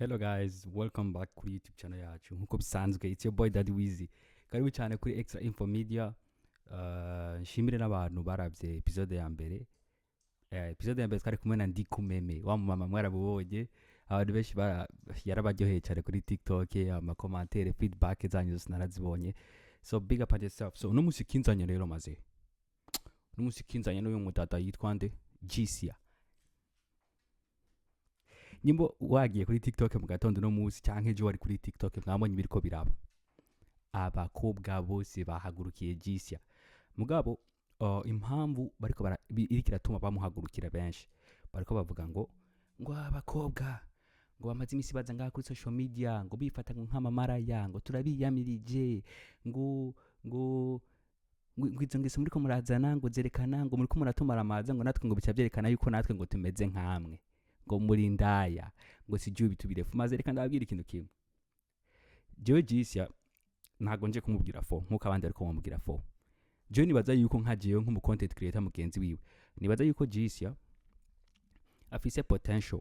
Hello guys, welcome back kuri YouTube channel yacu. Nkuko bisanzwe, it's your boy Daddy Wizzy. Karibu cyane kuri Extra Info Media. Nshimire n'abantu baravye episode ya mbere. Episode ya mbere twari kumwe na Ndi Kumeme. Wa mama mwarabubonye. Abantu benshi yarabaryoheye cyane kuri TikTok, ama commentaire, feedback zanyu zose narazibonye. So big up on yourself. So no musikinzanye rero maze. No musikinzanye n'uyu mutata yitwa nde? Jisia. Nyimbo wagiye kuri TikTok mu gatondo no musi canke ejo wari kuri TikTok mwabonye biriko biraba. Abakobwa bose bahagurukiye Jisia. Mugabo impamvu bariko irikiratuma bamuhagurukira benshi. Bariko bavuga ngo abakobwa ngo bamaze imisi baza ngaha kuri social media ngo bifata nk'amamaraya ngo turabiyamirije ngo izo ngeso muriko murazana ngo zerekana ngo muriko muratumara amaza ngo natwe ngo bica byerekana yuko natwe ngo tumeze nk'amwe. Ngo muri ndaya ngo sijui bitubirefu maze reka ndababwira ikintu kimwe. Jewe Jisia ntago nje kumubwira fo nkuko abandi ariko bamubwira fo. Jewe nibaza yuko nkagiyeyo nk'umu content creator mugenzi wiwe. Nibaza yuko Jisia afise potential.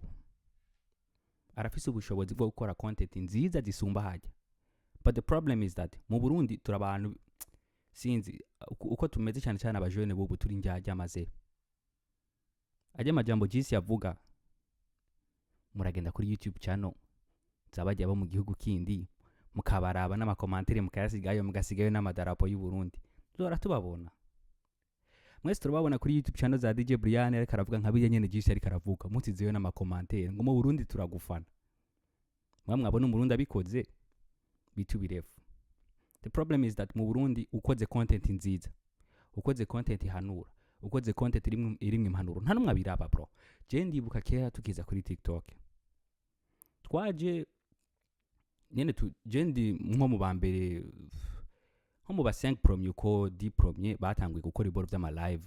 Arafise ubushobozi bwo gukora content nziza zisumba hajya. But the problem is that mu Burundi turabantu sinzi uko tumeze cyane cyane abajene bobu turi njya maze. Ajya majambo Jisia avuga muragenda kuri YouTube channel zabajya bo mu gihugu kindi mukabaraba n'amakomantere mukayasigayo mugasigayo n'amadarapo y'u Burundi zora tubabona mwese turababona kuri YouTube channel za DJ Brian ariko aravuga nka bijye nyene Jisia ariko aravuga mutizeyo n'amakomantere ngo mu Burundi turagufana mwabona mu Burundi abikoze bitubirefu. The problem is that mu Burundi ukoze content nziza ukoze content ihanura ukoze content irimwe impanuro nta numwe abiraba bro. Je ndibuka kera tukiza kuri TikTok twaje nyene jendi nko mu bambere nko mu ba 5 premier ko 10 premier batanguye gukora iboro by'ama live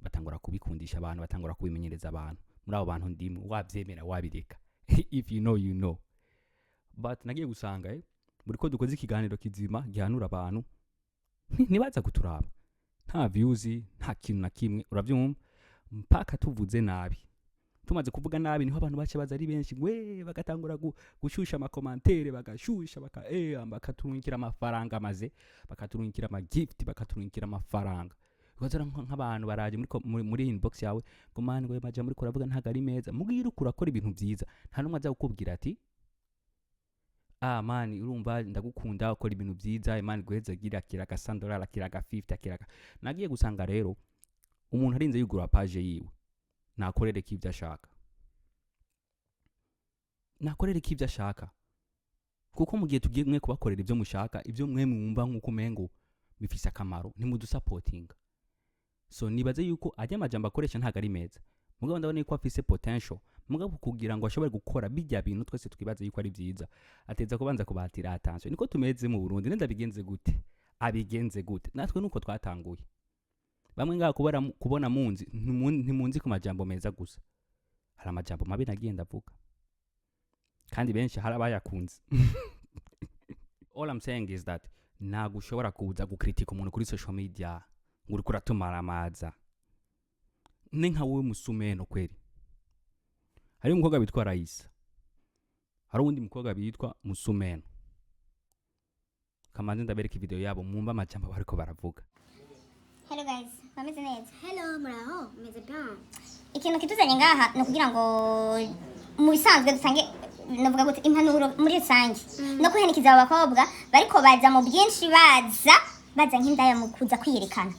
batangura kubikundisha abantu batangura kubimenyereza abantu muri abo bantu ndimo wabyemera wabireka if you know you know. But nagiye gusanga muri ko dukoze ikiganiro kizima gihanura abantu nibaza kuturaba nta views nta kintu na kimwe uravyumva mpaka tuvuze nabi. Tumaze kuvuga nabi niho abantu bace baza ari benshi we bagatangura gushusha amakomantere bagashusha bakaturungikira amafaranga maze bakaturungikira ama gift bakaturungikira amafaranga. Ukazara nk'abantu baraje muri inbox yawe ngo mani ngo maja muri kuravuga ntago ari meza mugira ukurakora ibintu byiza nta numwe aza gukubwira ati mani urumva ndagukunda ukora ibintu byiza imani guheza gira kiraga $100 kiraga 50 kiraga. Nagiye gusanga rero umuntu arinze yugura page yiwe nakorere k'ibyo ashaka kuko mu gihe tugiye mwe kubakorera ibyo mushaka ibyo mwe mwumva nk'uko mengo bifise akamaro nimudusupportinga. So nibaze yuko ajya amajambo akoresha ntago ari meza mugabo ndabona yuko afise potential mugabo kugira ngo ashobore gukora bijya bintu twese twibaze yuko ari byiza ateza kubanza kubatira attention. Niko tumeze mu Burundi nenda abigenze gute natwe nuko twatanguye. Bamwe ngaho kubona munzi ntimunzi ku majambo meza gusa hari amajambo mabi nagiye ndavuga kandi benshi harabayakunze. All I'm saying is that ntago ushobora kuza gukritika umuntu kuri social media ngo uri kuratumara amaza ni nka wowe Musumeno kweri. Hari umukobwa bitwa Raisa hari undi mukobwa bitwa Musumeno. Kamanzi ndabereka video yabo mwumva amajambo bariko baravuga. Hello guys, bameze neza. Hello, muraho, meze bien. Ikintu kituzanye ngaha no kugira ngo mu bisanzwe dusange navuga gute impanuro muri rusange. No kuhenikiza abakobwa bariko baza mu byinshi baza nk'indaya mu kuza kwiyerekana.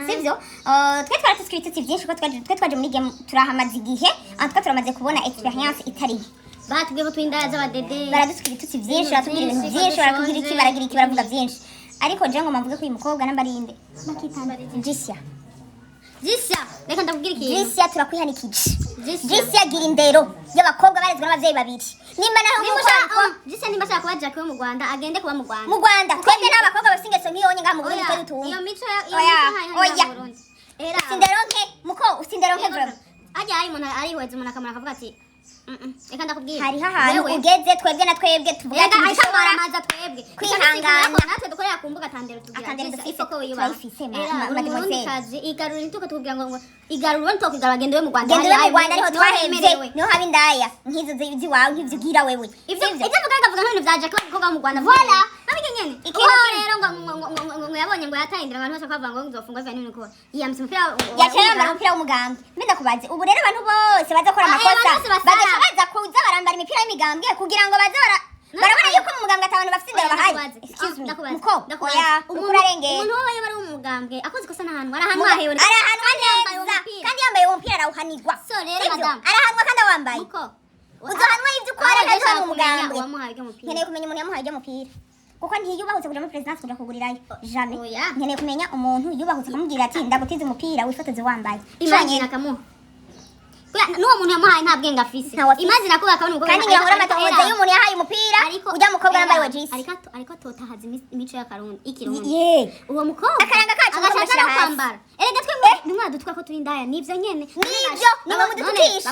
Sivyo? Twe twari tutwitse byinshi ko twaje muri game turahamaze igihe, antwa turamaze kubona experience itari. Batubwiye ko twindaya z'abadede. Baradutwitse byinshi, batubwira ibintu byinshi, baragira iki baravuga byinshi. Ariko je ngo mavuge ko uyu mukobwa nambarinde makitamba Jisia reka ndakubwira iki Jisia turakwihanikije Jisia gira indero y'abakobwa barezwe n'abavyeyi babiri nimba naho Jisia nimba ashaka kuba Jack wo mu Rwanda agende kuba mu Rwanda twebwe n'abakobwa basingeso nkiyonye nga mu Burundi twe dutunga iyo mico mu Burundi era sinderonke muko usinderonke vraiment ajya ari umuntu ari weze umuntu akamara akavuga ati Reka ndakubwira. hariho ahantu ugeze twebwe na twebwe tuvuga ati Reka dushobora aramaza twebwe. kwihangana. Natwe dukorera ku mbuga tandero tugira. Atandero dufise, Isoko wiyubaha. turayifise, Mademoiselle. Kazi igarura intuka tukubwira ngo igarura nto kugara bagende we mu Rwanda. genda we mu Rwanda ariho twahevye niho haba indaya nk'izo ziwawe nk'ivyo ugira wewe Ivyo vuga ngavuga nk'ibintu vyaje ko mu Rwanda. Voilà. Nabige nyene. Ikintu Rero ngo yabonye ngo yatahindira abantu bose kwavuga ngo nzofungwa vya nini ko. Yamse umupira. yaciye yambara umupira w'umugambwe mbenda kubaze ubu rero abantu bose baza gukora amakosa bagasha baza kuza barambara imipira y'imigambwe kugira ngo baze barabona yuko mu mugambwe atabantu bafite indero bahari excuse me muko oya ukurarengeye Umuntu wabaye bari umugambwe akoze ikosa n'ahantu arahanwa ahewe. arahanwa neza kandi yambaye uwo mupira arawuhanirwa So rero madam. arahanwa kandi awambaye Muko. uzohanwa ivyo ukora kandi ari umugambwe Wamuhaye ibyo mupira. nkeneye kumenya umuntu yamuhaye ibyo mupira kuko ntiyubahutse kuja muri presidence kuja kugurirayo jamais Oya. nkeneye kumenya umuntu yubahutse kumubwira ati ndagutiza umupira wifotoze wambaye Imagine akamuha. N'uwo muntu yamuhaye nta bwenge afise. Ntawe afise. Imagine ako akabona umukobwa. kandi ngahora amatohoza y'umuntu yahaye umupira ujya mukobwa yambaye wa jisi Ariko totahaza imico y'akarundi ikirundi. ye Uwo mukobwa Akaranga kacu agashaka mugashyira no hasi. kwambara. Erega twemwe nimwe dutwa ko turi indaya nivyo nyene. Nivyo, nimwe mudutukisha.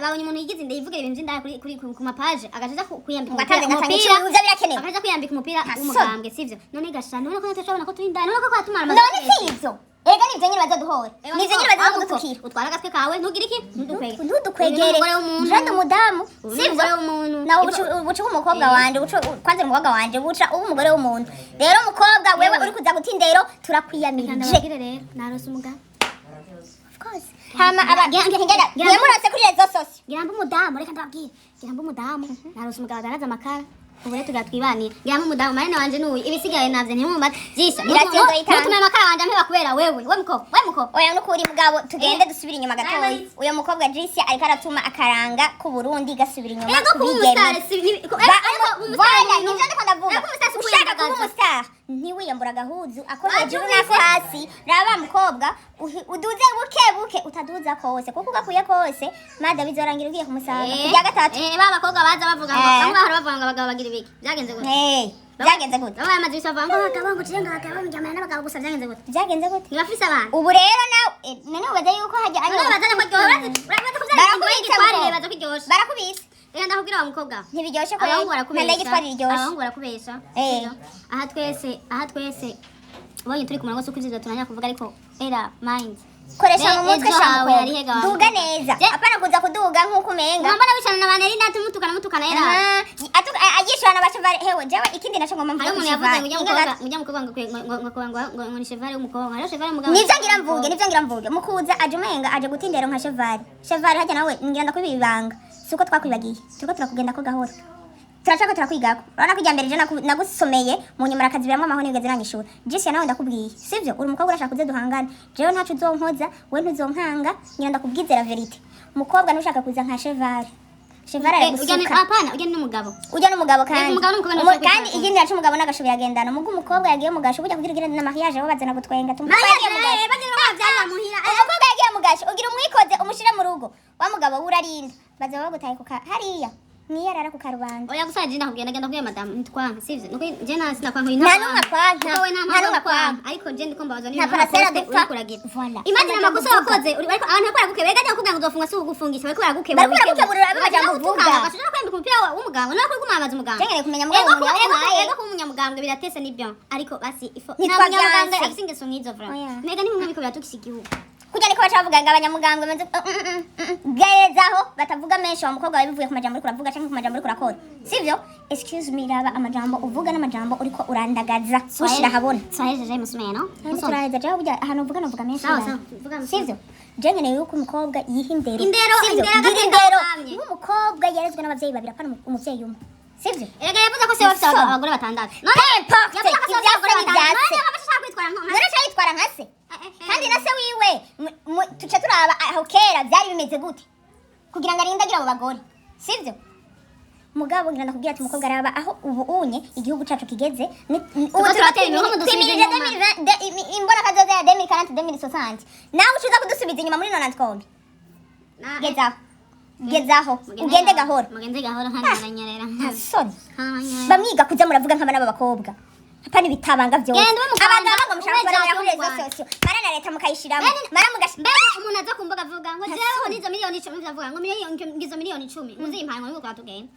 Babonye umuntu yigize inda yivuga ibintu vy'indaya kuri ku mapaje agacaza kwiyambika ngo atanze ngatanga umupira. ikintu uza birakenewe Agacaza kwiyambika umupira Nta w'umugambwe sivyo. None gasha none ko tutashobora ko turi indaya none ko kwatumara none si ivyo ega nivyo nyine bazaduhora nivyo nyine bazadutukira utwara agatwe kawe ntugire iki ntudukwegere Umugore w'umuntu. jende umudamu Umugore sivyo w'umuntu. nawe buca umukobwa wanje kwanza umukobwa wanje buca uba umugore w'umuntu rero umukobwa wewe uri kuza guta indero turakwiyamirije ndabagire rero narose umugabo of course hama yamurose kuri rezo sosio Girambo umudamu reka ndababwire girambo umudamu narose umugabo adaraza amakara ubu rero tugatwibanira girambo umudamu marene wanje n'uyu ibisigaye navye ntimumba jisha Biragenze yitanga. ntutume amakara wanje ampe bakubera wewe muko oya nukuri mugabo tugende dusubira inyuma gatoya uyo mukobwa Jisi ariko aratuma akaranga ku Burundi gasubira inyuma ego kuba umusitari si nivyo ndiko ndavuga ushaka kuba umustar ntiwiyambura agahuzu ako hejuru n'ako hasi raba mukobwa uduze buke buke utaduza kose kuko ugakuye kose mada bizorangira ugiye kumusaga kujya gatatu ba bakobwa baza bavuga ngo bamwe bahora bavuga ngo abagabo bagira ibiki byagenze gute byagenze gute bamwe bamaze bisavuga ngo abagabo ngo kirenga abagabo njyamana n'abagabo gusa byagenze gute byagenze gute ntibafise abantu ubu rero nawe none ubaza yuko hajya ari bazana ko ryohora urabaza kubyara baza kuryosha barakubise reka ndakubwira wa mukobwa ntibiryoshe ko abahungu barakubesha igitwari riryoshe abahungu barakubesha aha twese ubonye turi ku murongo si uko ivyo tunanya kuvuga ariko era mind koresha mu mutwe ejo hawe shampo hari hega wawe. duga neza apana kuza kuduga nk'uko umenga ngamba nabishana na baneri ndati mutukana era agishana bashevare hewe jewe ikindi naco ngomba hari mvuga umuntu yavuze kushevare. ngo ujya mukobwa ngo ni chevale w'umukobwa hariho chevale w'umugabo nivyo ngira mvuge mukuza aje umenga aje gutindero nka chevare hajya nawe ngira ndakwiba ibanga suko twakwibagiye turiko turakugenda ko gahoro turashaka turakwigako urabona ko ijambere je nagusomeye mu nyuma rakazibiramwo amahoni ugeze nanyishura Jisi nawe ndakubwiye sivyo uri umukobwa urashaka kuze duhangana jewe ntacu uzonkoza we ntuzonkanga ngira ndakubwize la verite umukobwa nushaka kuza nka chevare aragusuka apana ujya n'umugabo ujya n'umugabo kandi umugabo n'umukobwa kandi igindi nacu umugabo n'agasho biragendana mugo umukobwa yagiye mu gasho burya kugira ugire na mariage bo bazana gutwenga umukobwa yagiye mu gasho ugira umwikoze umushire mu rugo wa mugabo urarinda baza bagutaye ku hariya niyarara ku karubanda oya gusa je ndakubwira ngenda kubwira madam ntitwanka sivyo nuko je nta sinakwanka nta numwe kwanka wowe nta nta numwe kwanka ariko je ndiko mbabaza nta parasera dupfa voilà imagine amakosa wakoze ariko abantu bakora gukeba ega ndakubwira ngo uzofunga si ugufungisha bakora gukeba barakukeburira abajambo uvuga bashobora kwambika umupira w'umuganga no kuri kumamaza umuganga cyangwa kumenya mugabo umuntu yabaye ego kuba umunyamuganga biratese nibyo ariko basi ifo Nitwa munyamuganga Byanse. afite ingeso nk'izo vra Oya. mega ni mwe bikobera tukisi igihugu kujya niko bacavuga ngo abanyamuganga bameze gezaho batavuga menshi wa mukobwa wabivuye ku majambo uriko uravuga cyangwa ku majambo uriko urakora sivyo excuse me raba amajambo uvuga n'amajambo uriko urandagaza ushira habona twahejeje musumeno turaheza jaho burya ahantu uvuga navuga menshi sawa sawa vuga sivyo je nkeneye yuko umukobwa yiha indero Indero, Sivyo? indero Gira agahinda indero kamye. nk'umukobwa yarezwe n'abavyeyi babiri apana umuvyeyi umwe sivyo erega yavuze ko se bafite abagore batandatu none Importe, yavuze ko se bafite abagore ivyase batandatu n'ivyase. none bafite kwitwara nko none cyayitwara nka se kandi na se wiwe tuce turaba aho kera byari bimeze gute kugira ngo arinde agira abo bagore sivyo mugabo ngira ndakubwira ati umukobwa araba aho ubu unye igihugu cacu kigeze turatera imihogo dusubize imbona kazoza ya 2040 2060 nawe ucuza kudusubiza inyuma muri 90 gezaho ugende gahoro mugenze gahoro hanyaranyarera nta soni hanyaranyarera bamwiga kuza muravuga nk'abana b'abakobwa apana ibitabanga byose Genda ube muganga, abagabo ngo mushaka ube kubona jaji muri wo mu rezo Rwanda. sosiyo mara na leta mukayishiramo mara mugashi mbega umuntu aza kumbuga avuga ngo jewe nizo miliyoni 10 ndavuga ngo ngizo miliyoni 10 muzimpanwa ngo twatugenda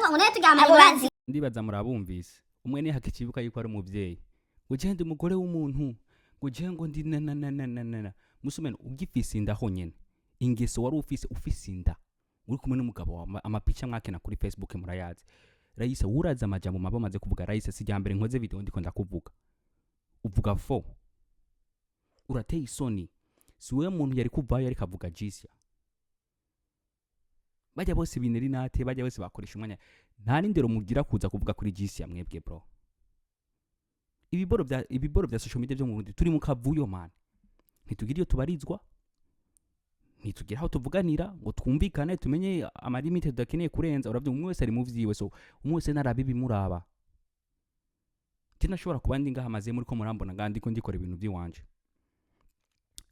ngo nayo tugamba abo banzi ndibaza murabumvise umwe ni hakikibuka yuko ari umuvyeyi ngo gende umugore w'umuntu ngo je ngo ndi na Musumeno ugifise inda ho nyene ingeso wari ufise inda uri kumwe n'umugabo wa amapicha mwakena kuri Facebook murayazi Raisa uraza amajambo mabo maze kuvuga Raisa sijambere nkoze video ndiko ndakuvuga uvuga fo urateye isoni siwe muntu yari kuvayo yari kavuga Jisia bajya bose bineri nate bajya bose bakoresha umwanya nta nindero mugira kuza kuvuga kuri Jisia mwebwe bro ibiboro bya social media byo mu Burundi turi mu kavuyo man ntitugira iyo tubarizwa ntitugira aho tuvuganira ngo twumvikane tumenye amalimite tudakeneye kurenza uravye umwe wese ari mu vyiwe so umwe wese narabibi muraba tinashobora kuba ndi ngaha maze muri ko murambona ngandi ko ndikora ibintu by'iwanje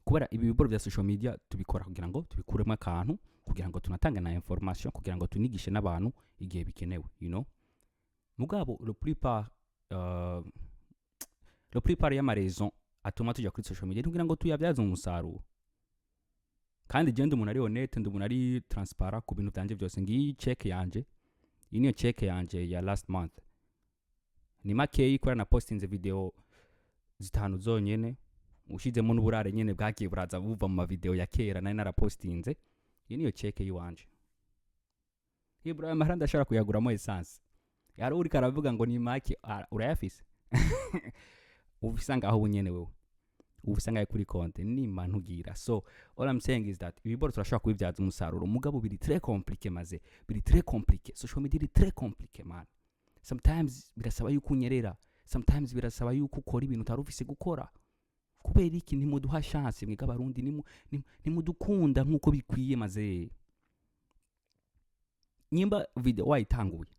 kubera ibi biboro bya social media tubikora kugira ngo tubikuremo akantu kugira ngo tunatanga na information kugira ngo tunigishe n'abantu igihe bikenewe mugabo le plupart y'amarezo atuma tujya kuri social media kugira ngo tuyabyaze umusaruro kandi gende umuntu ari honnête ndi umuntu ari transparent ku bintu byanje byose ngiyi check yanje niyo check yanje ya last month ni makeyi kora na postinze video zitanu zonyene ushizemo n'uburare nyene bwakiye buraza buva mu video ya kera nari narapostinze niyo check yiwanje Ibrahim Maranda ashara kuyaguramo essence yari uri karavuga ngo ni make urayafise ubisanga aho bunyene wewe ubisanga kuri konte ni mantugira so all I'm saying is that ibiboro turashaka kubibyaza umusaruro mugabo biri très compliqué maze biri très compliqué social media iri très compliqué man sometimes birasaba yuko unyerera sometimes birasaba yuko ukora ibintu utarufise gukora kubera iki ntimuduha chance mwiga barundi nimudukunda nkuko bikwiye maze nyimba video wayitanguye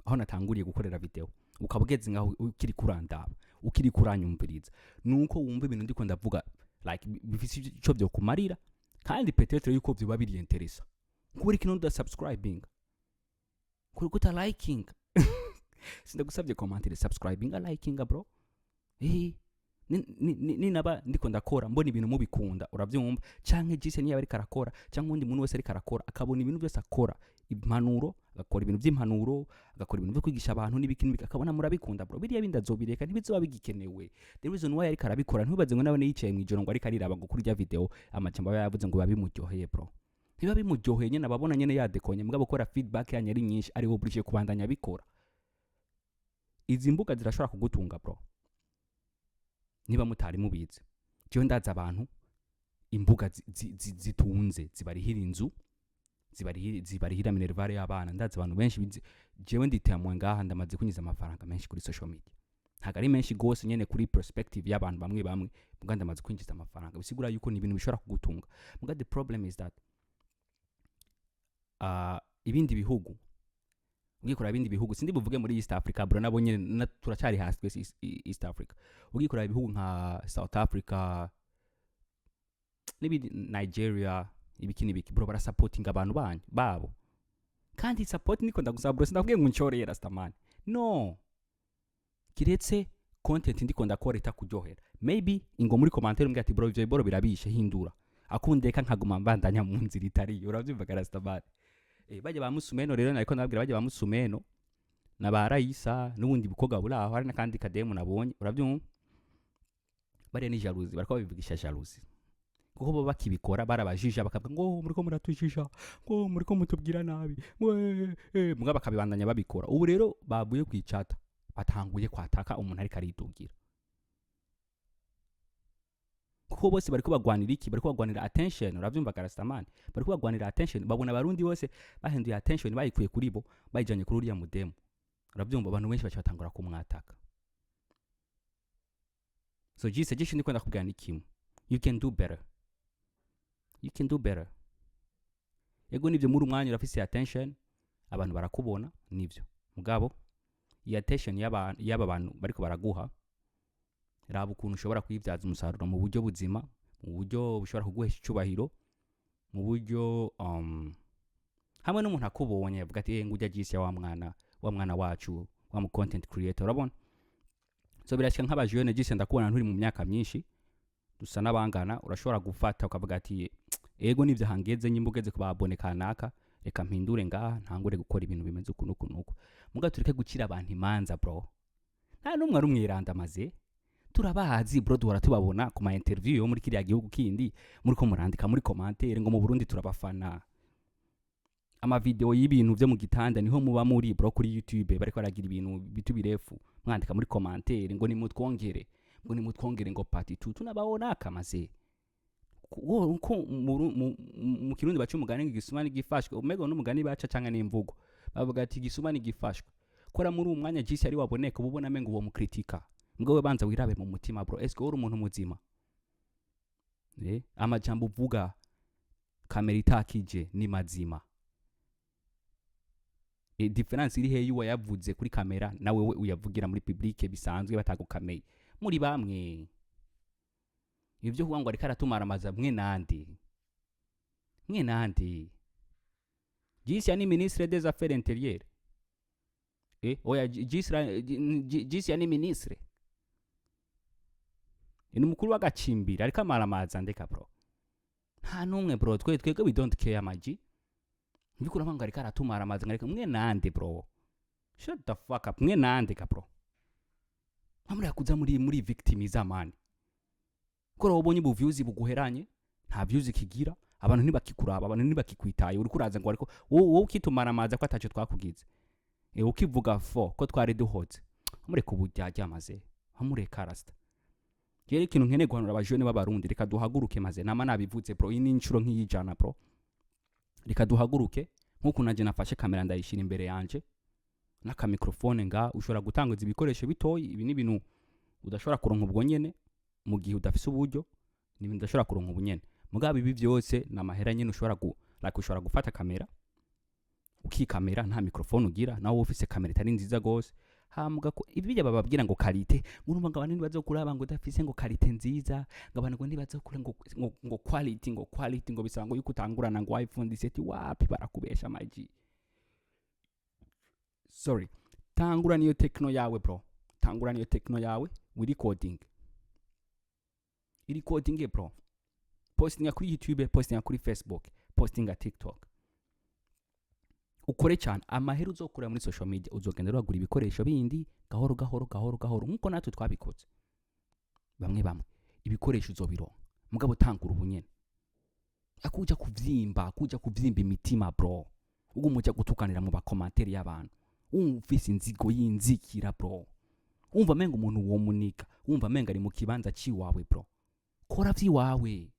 aho natanguriye gukorera video ukabugeze ngaho ukiri kurandaba ukiri kuranyumviriza nuko wumva ibintu ndiko ndavuga like bifise ico byo kumarira kandi peut-être yuko byo babiri interesa kuri kino da subscribing kuri kuta liking sindagusabye commenter subscribing a liking bro ni naba ndiko ndakora mbona ibintu mubikunda uravyumva canke Jise niyo bari karakora canke undi muntu wese ari karakora akabona ibintu byose akora impanuro agakora ibintu by'impanuro agakora ibintu byo kwigisha abantu n'ibikintu akabona murabikunda bro biriya bindazobireka ntibizoba bigikenewe the reason why ari karabikora ntubaze ngo nawe yicaye mu ijoro ngo ari kariraba ngo kuri ya video amajambo yavuze ngo babimuryoheye bro niba bimuryoheye nyene ababona nyene yadekonye mugabo gukora feedback yanye ari nyinshi ari oblige kubandanya bikora izi mbuga zirashobora kugutunga bro niba mutari mubize cyo ndaza abantu imbuga zitunze zibarihira inzu zibarihira minervare y'abana ndaza abantu benshi jewe nditemwe ngaha ndamaze kunyiza amafaranga menshi kuri social media ntago ari menshi gose nyene kuri perspective y'abantu bamwe muga ndamaze kwinjiza amafaranga bisigura yuko ni ibintu bishobora kugutunga muga the problem is that ibindi bihugu ugikora ibindi bihugu sindi buvuge muri East Africa bro nabo nyene turacyari hasi kwese East Africa ugikora ibihugu nka South Africa Nigeria ibikini biki bro bara supporting abantu babo kandi support niko ndagusaba bro sindabwiye ngo nchorera stamani no kiretse content ndiko ndakora itakujyohera maybe ingo muri commentaire mbya ati bro ivyo boro birabishe hindura akundeka nkaguma mbandanya mu nzira itari uravyumva karastamani bajya ba Musumeno rero nariko nababwira bajya ba Musumeno na ba Raisa n'ubundi bikoga buraho hari nakandi kademu nabonye uravyumva bare ni jalousie bariko babivugisha jalousie kuko bo bakibikora barabajija bakavuga ngo muriko muratujisha ngo muriko mutubwira nabi muga bakabibandanya babikora ubu rero babuye kwicata batanguye kwataka umuntu ari karidugira kuko bose bariko bagwanira iki bariko bagwanira attention uravyumva karastamani bariko bagwanira attention babona barundi bose bahinduye attention bayikuye kuri bo bayijanye kuri uriya mudemo uravyumva abantu benshi bacyatangura kumwataka so Jise ndiko ndakubwira nikimwe you can do better yego nivyo muri umwanya urafise attention abantu barakubona nivyo mugabo iyi attention y'aba bantu bariko baraguha raba ukuntu ushobora kwibyaza umusaruro mu buryo buzima mu buryo bushobora kuguhesha icubahiro mu buryo hamwe n'umuntu akubonye avuga ati ngo ujya Jise wa mwana wacu wa mu content creator urabona so birashika nk'abajene gise ndakubona nturi mu myaka myinshi dusa nabangana urashobora gufata ukavuga ati ego nivyo hangeze nyimbugeze kubabone kanaka reka mpindure ngaha ntangure gukora ibintu bimeze uku nuko muga tureke gukira abantu imanza bro nta numwe ari umwiranda maze turabazi bro duhora tubabona ku ma interview yo muri kiriya gihugu kindi muri ko murandika muri commentaire ngo mu Burundi turabafana ama video y'ibintu byo mu gitanda niho muba muri bro kuri YouTube bariko baragira ibintu bitubirefu mwandika muri commentaire ngo nimutwongere ngo part 2 tunababona kamaze uko mu kirundi bacu umugani ngigisuma n'igifashwe umego n'umugani baca cyangwa n'imvugo bavuga ati gisuma n'igifashwe kora muri umwanya jisi ari waboneka ubona mengo uwo mukritika ngo we banza wirabe mu mutima bro eske uri umuntu muzima amajambo uvuga kamera itakije ni mazima difference iri heyu wayavuze kuri kamera nawe we uyavugira muri public bisanzwe batagukameye muri bamwe ivyo huwa ngo ariko aratumara amaza mwe nande jisi ni ministre des affaires intérieures oya jisi ni ministre ni mukuru w'agacimbira ariko amaramaza ndeka bro nta numwe bro twebwe we don't care maji ndikura manga ariko aratumara amaza ngareka mwe nande bro shut the fuck up mwe nande ka bro amuri yakuza muri victimiza man kora ubonye bu views buguheranye nta views kigira abantu ntibakikuraba abantu ntibakikwitaye uri kuraza ngo ariko wowe ukitumara amaza ko ataco twakugize ukivuga ko twari duhoze amureka ubujyaje amaze amureka rasta yeri kintu nkene guhanura abajene b'abarundi reka duhaguruke maze nama nabivutse bro ini incuro nk'iyijana bro reka duhaguruke nkuko naje nafashe kamera ndayishira imbere yanje naka microphone nga ushobora gutanguza ibikoresho bitoyi ibi ni bintu udashobora kuronka ubwo nyene mu gihe udafise uburyo ni bintu udashobora kuronka ubunyene mugabe ibi byose namahera nyene ushobora gufata kamera ukikamera nta microphone ugira nawo ufise kamera itari nziza gose hamuga ko ibijya bababwira ngo karite ngurumva ngo abantu bazokuraba ngo dafise ngo karite nziza ngo abantu ngo ntibazokura ngo quality ngo bisanga yuko utangurana ngo iPhone 17 wapi barakubesha maji sorry tangurana iyo techno yawe bro tangurana iyo techno yawe with recording bro posting kuri YouTube posting kuri Facebook posting TikTok ukore cyane amahera uzokura muri social media uzogenda uragura ibikoresho bindi gahoro nkuko natwe twabikoze bamwe ibikoresho uzobironka mugabo tangura ubunyene akuja kuvyimba imitima bro ugu muja gutukanira mu bakomantere y'abantu ufise inzigo yinzikira bro umva menga umuntu wo munika umva menga ari mu kibanza ciwawe bro kora vyiwawe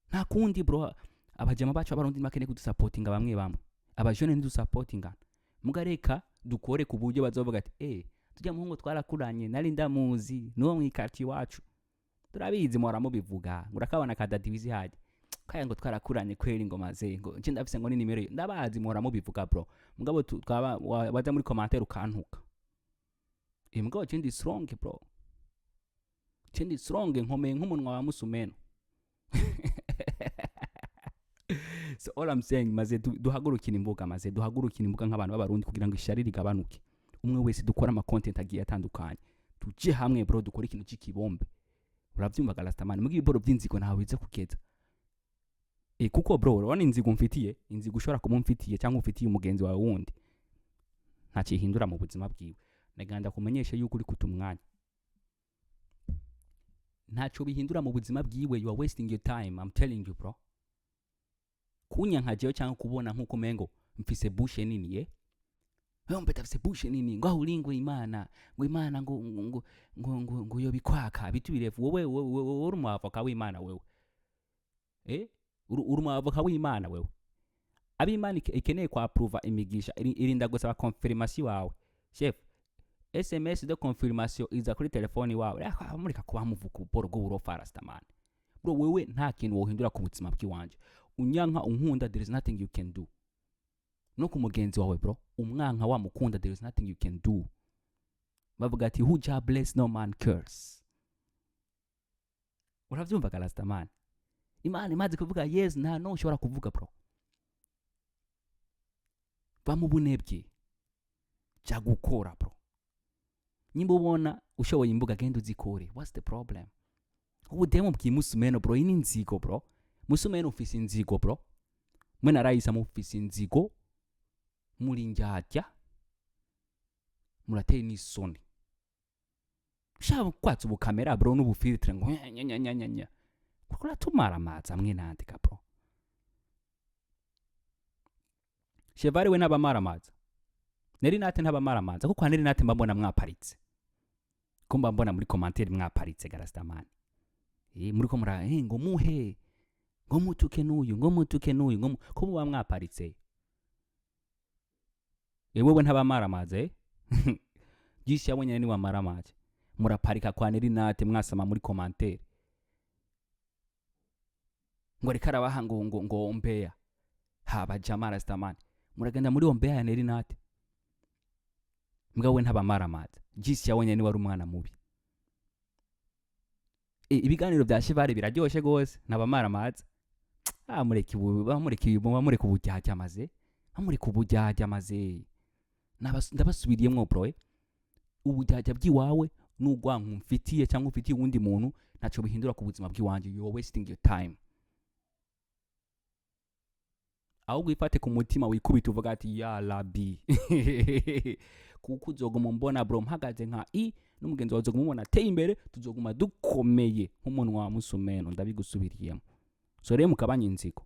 nta kundi bro abajama bacu abarundi makene kudusupportinga bamwe abajone ntidusupportinga mugareka dukore ku buryo bazovuga ati tujya muhungu twarakuranye nari ndamuzi no mwikati wacu turabizi mora mubivuga ngurakabana kadadivizi hadi kaya ngo twarakuranye kweri ngo maze ngo nje ndafise ngo ni nimero ndabazi mora mubivuga bro mugabo twaba waza muri commentaire ukantuka mugabo cindi strong bro cindi strong nkome nk'umunwa wa Musumeno so all I'm saying maze duhagurukina imbuga nk'abantu b'abarundi kugira ngo ishari rigabanuke umwe wese dukora ama content agiye atandukanye tuje hamwe bro dukora ikintu cy'ikibombe uravyumva galastamani mugi boro by'inzigo nawe bize kugeza kuko bro urabona inzigo ushobora kumumfitiye cyangwa ufitiye umugenzi wawe wundi nta kihindura mu buzima bwiwe naganda kumenyesha yuko uri kutumwanya ntaco bihindura mu buzima bwiwe you are wasting your time I'm telling you bro kunyankajeyo cyangwa kubona nkuko mengo mfise bushe nini mpeta mfise bushe nini ngo ahuringwe imana ngo yo bikwaka bitubirefu wowe uri umwavoka w'Imana wewe uri umwavoka w'Imana wewe ab'Imana ikeneye kwa approve imigisha irinda gusaba confirmation wawe chef SMS de confirmation iza kuri telefoni wawe amurika kuba muvuka uboro bw'uburofara man bro wewe nta kintu wohindura ku buzima bw'iwanje unyanka unkunda there is nothing you can do no ku mugenzi wawe bro umwanka wa mukunda there is nothing you can do bavuga ati who ja bless no man curse uravyumva galasta man Imana imaze kuvuga yes no ushobora kuvuga bro bamubunebye cya gukora bro nyimba ubona ushoboye imbuga genda uzikore. What's the problem? Ubu demo bw'imusumeno bro, ini Inzigo bro. Musumeno ufise Inzigo bro. Mwe narayisa mu ufise Inzigo. Muri njyajya. Murateye n'isoni. Shaba kwatsa ubu kamera bro n'ubu filtre ngo nya. Kukula tumara amazi amwe nandika bro. Chevari we n'abamara amazi. Neri nate ntabamara amazi kuko neri nate mbambona mwaparitse. Kumba mbona muri commentaire mwaparitse garastamani. Muri ko mura ngo muhe. Ngo mutuke n'uyu ngo ko muba mwaparitse. Wewe ntabamara amazi Jisi yabonye ni wamara amazi. Muraparika kwa neri nate mwasama muri commentaire. Ngo reka rabaha ngo ombeya. Haba jamara stamani. Muragenda muri ombeya ya neri nate. Mgawe ntabamara amazi. Jisi yabonye ni wari umwana mubi. Ibiganiro bya Shivare biraryoshe gose ntabamara amazi. Mureke ubujyajya maze. Amureke ubujyajya maze. Ndabasubiriyemo bro. Ubujyajya bw'iwawe n'ugwanku mfitiye cyangwa ufitiye undi muntu naco bihindura ku buzima bw'iwanje. You are wasting your time. Ahubwo ifate ku mutima wikubita uvuga ati ya labi. Kuko uzoguma mbona bro mpagaze nka n'umugenzi wawe uzoguma mubona teye imbere tuzoguma dukomeye nk'umuntu wa Musumeno ndabigusubiriyemo. So rero mukabanye Inzigo.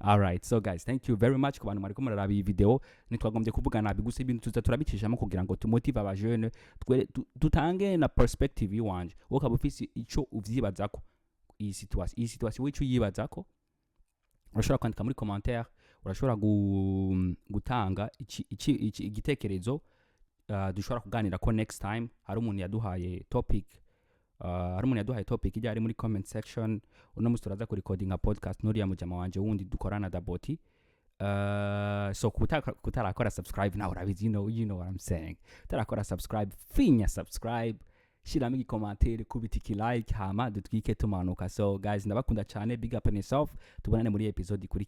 Alright, so guys, thank you very much kubantu mariko muraraba iyi video. Nitwagombye kuvuga nabi gusa ibintu tuza turabicishamo kugira ngo tumotive aba jeune dutange na perspective yiwanje. Woka bufisi ico uvyibazako iyi situation wicu yibazako. Urashobora kwandika muri commentaire, urashobora gutanga igitekerezo dushobora kuganira ko next time. Hari umuntu yaduhaye topic ijya ari muri comment section. Uno musi turaza ku recording a podcast nuri ya mujama wanje wundi dukorana da boti. So kutarakora subscribe now urabizi, you know what I'm saying. Tarakora subscribe, finya subscribe, shiramo igikomantere, kubita like hama dutwike tumanuka. So guys, ndabakunda cyane, big up on yourself. Tubonane muri episode ikurikira.